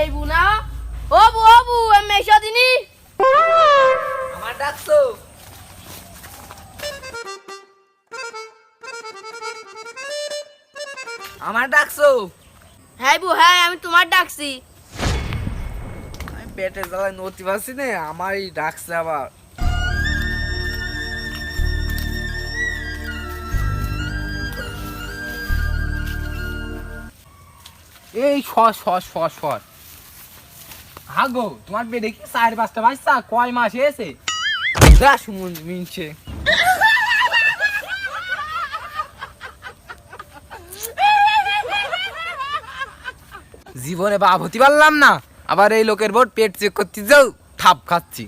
এই বুনা ও বু আমি এসে দিনি আমার ডাকছো আমার ডাকছো হ্যাঁ বু হ্যাঁ আমি তোমার ডাকছি আমি পেটে জ্বালায় নড়তে পারছি না আমারই ডাকছে আবার এই সর হাগো তোমার পেটে কি 4-5টা বাচ্চা কয় মাস এসে যা সুমন মিনছে জীবনে বাপ হতে পারলাম না আবার এই লোকের বোট পেট চেক করতে যাও থাপ খাচ্ছি